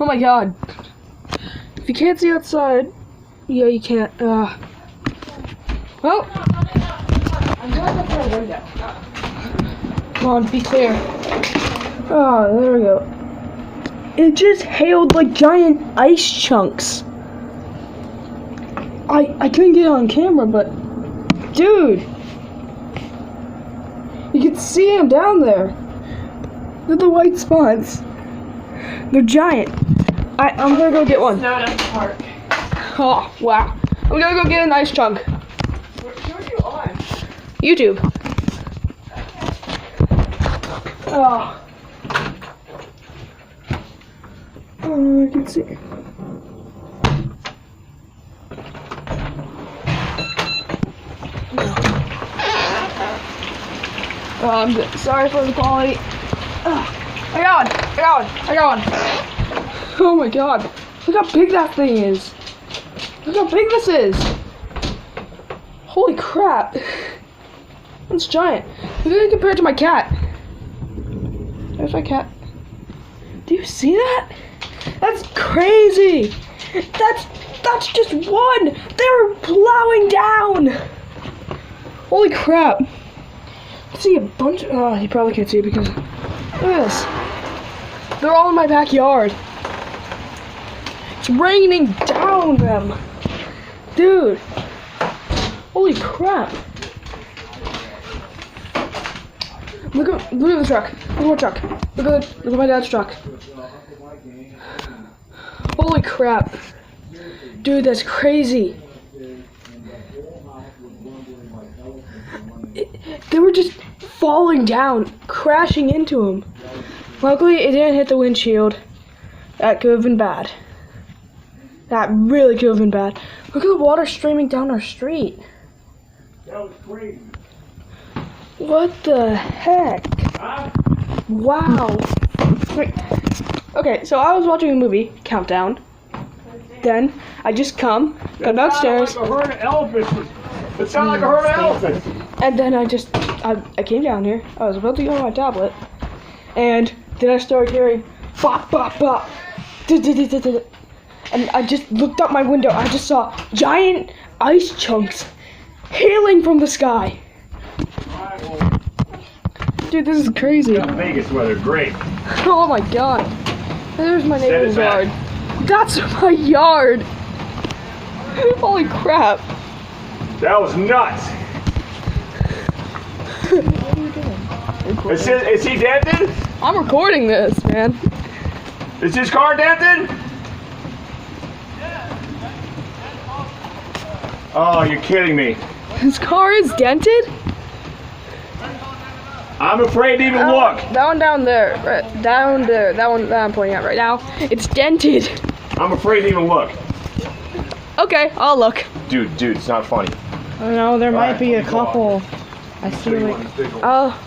Oh my god. If you can't see outside, yeah, you can't. Well, I'm going up my window. Come on, be clear. Oh, there we go. It just hailed like giant ice chunks. I couldn't get it on camera, but dude, you can see them down there. They're the white spots. They're giant. I'm gonna go get one. Snowed at the park. Oh wow! I'm gonna go get an ice chunk. Who are you on? YouTube. Oh. Oh, I can see. I'm sorry for the quality. I got one. Oh my god. Look how big that thing is. Look how big this is. Holy crap. That's giant. Look at it compared to my cat. There's my cat. Do you see that? That's crazy. That's just one. They were plowing down. Holy crap. I see a bunch. Oh, you probably can't see it because look at this. They're all in my backyard. It's raining down them. Dude. Holy crap. Look at the truck. Look at my truck. Look at my dad's truck. Holy crap. Dude, that's crazy. They were just falling down, crashing into him. Luckily, it didn't hit the windshield. That could have been bad. That really could have been bad. Look at the water streaming down our street. That was crazy. What the heck? Huh? Wow. Wait. Okay, so I was watching a movie, Countdown. Then I just got downstairs. Like a herd of elephants. It sounded like a herd of elephants. And then I came down here. I was about to go on my tablet. And then I started hearing bop, bop, bop. And I just looked out my window. I just saw giant ice chunks hailing from the sky. Dude, this is crazy. Vegas weather, great. Oh my god. There's my Send it neighbor's back. yard. That's my yard. Holy crap. That was nuts. What are you doing? Is he dented? I'm recording this, man. Is his car dented? Oh, you're kidding me. His car is dented? I'm afraid to even look. That one down there. Right down there. That one that I'm pointing at right now. It's dented. I'm afraid to even look. Okay, I'll look. Dude, it's not funny. I don't know, there might Alright, be a go on. couple. I see like, Oh.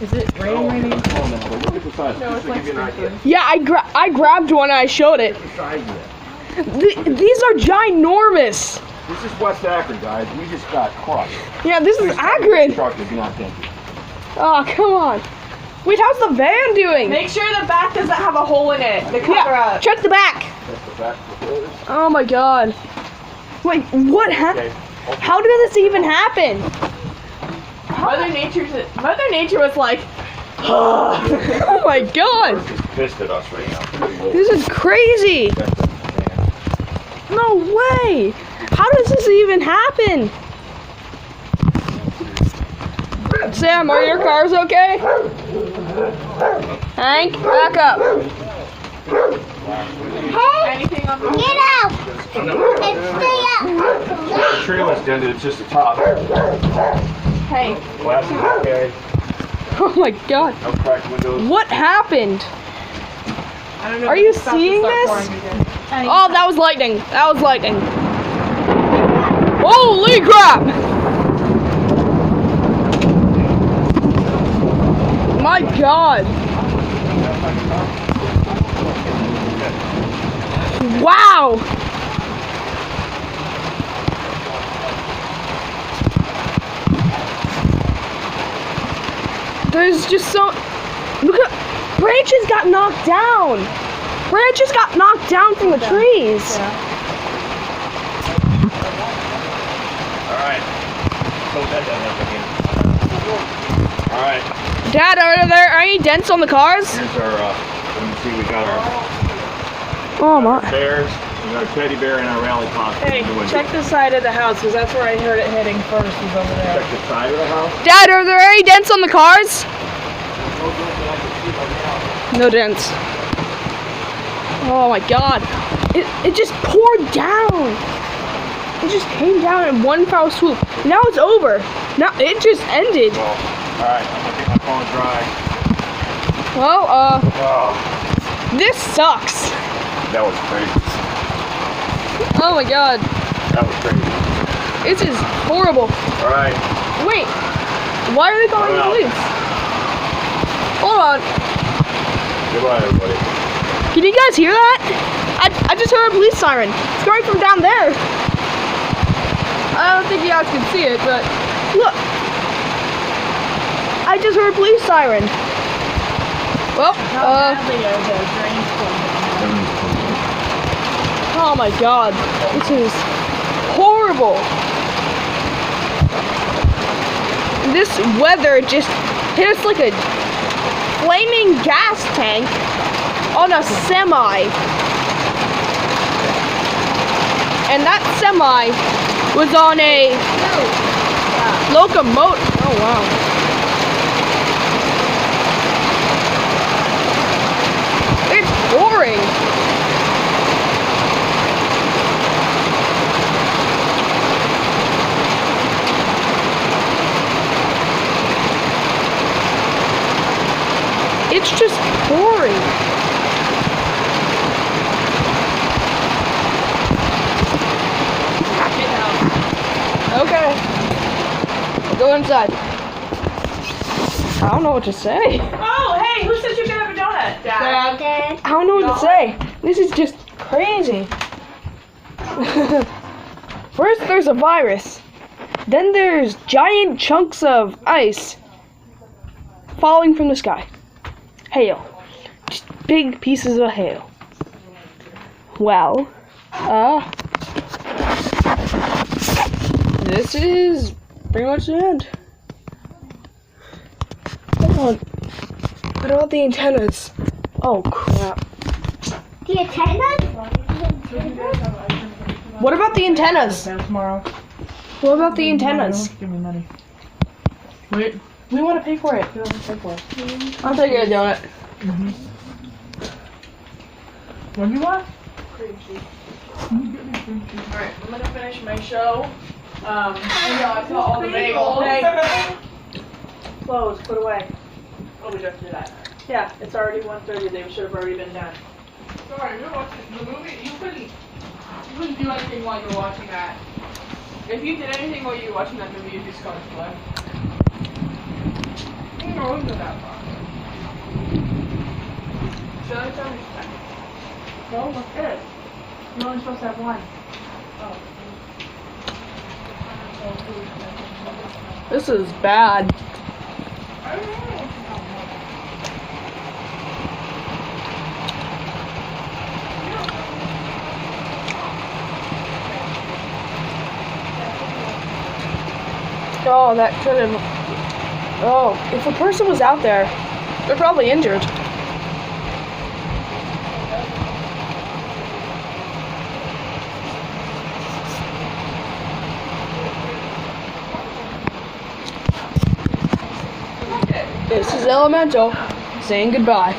is it raining right now? Look at the size. Just to give you an idea. Yeah, I grabbed one and I showed it. The size of it. These are ginormous. This is West Akron, guys. We just got crushed. Yeah, this is Akron. Truck is not dented. Oh, come on. Wait, how's the van doing? Make sure the back doesn't have a hole in it. The cover up. Check the back. That's the back of the doors. Oh my god. Wait, what happened? Okay. How did this even happen? Mother Nature was like, Oh my god. Earth is pissed at us right now. This is crazy. No way. How does this even happen? Sam, are your cars okay? Hank, back up. anything on the Get out! And stay up! The trailer's dented, it's just the top. Hey, Glass is okay. Oh my god. No cracked windows. What happened? I don't know. Are if you it's about to seeing start this? pouring again. Oh, that was lightning. That was lightning. Holy crap! My god. Wow. There's just so... Look at... Branches got knocked down. Brad just got knocked down from the trees. Alright. Close that down up again. Alright. Dad, are there any dents on the cars? Here's our, let me see, we got our Oh my. bears. We got our teddy bear and our rally clock. Hey, check the side of the house, because that's where I heard it hitting first, was over there. Check the side of the house. Dad, are there any dents on the cars? No dents. Oh my god. It just poured down. It just came down in one foul swoop. Now it's over. Now it just ended. Well, alright, I'm gonna get my phone dry. Well, Oh, this sucks. that was crazy. Oh my god. That was crazy. This is horrible. Alright. Wait. Why are they calling the Well. police? Hold on. Goodbye, everybody. Can you guys hear that? I just heard a police siren. It's coming from down there. I don't think you guys can see it, but look. I just heard a police siren. Well, How badly are the drains plugged in? oh my god. This is horrible. This weather just hit us like a flaming gas tank on a semi. And that semi was on a locomotive. Oh wow. It's boring. It's just boring. Okay. Go inside. I don't know what to say. Oh, hey, who said you could have a donut? Dad. Dad. I don't know what to say. This is just crazy. First there's a virus. Then there's giant chunks of ice falling from the sky. Hail. Just big pieces of hail. Well, this is pretty much the end. Hold on. What about the antennas? Oh crap. The antennas? What about the antennas? Tomorrow. What about the antennas? Give me money. Wait. We want to pay for it. We don't pay for it. I'll take a donut. What do you want? Cream cheese. Alright, I'm gonna finish my show. I saw all the bagels. Hey. Close, put away. Oh, we just did that. Yeah, it's already 1:30. They should have already been done. Sorry, you're watching the movie. You couldn't do anything while you're watching that. If you did anything while you were watching that movie, you'd just go to play. No, it wasn't that far. Should I tell you? No, what's this? You're only supposed to have one. This is bad. Oh, that could have. Oh, if a person was out there, they're probably injured. This is Elemental saying goodbye.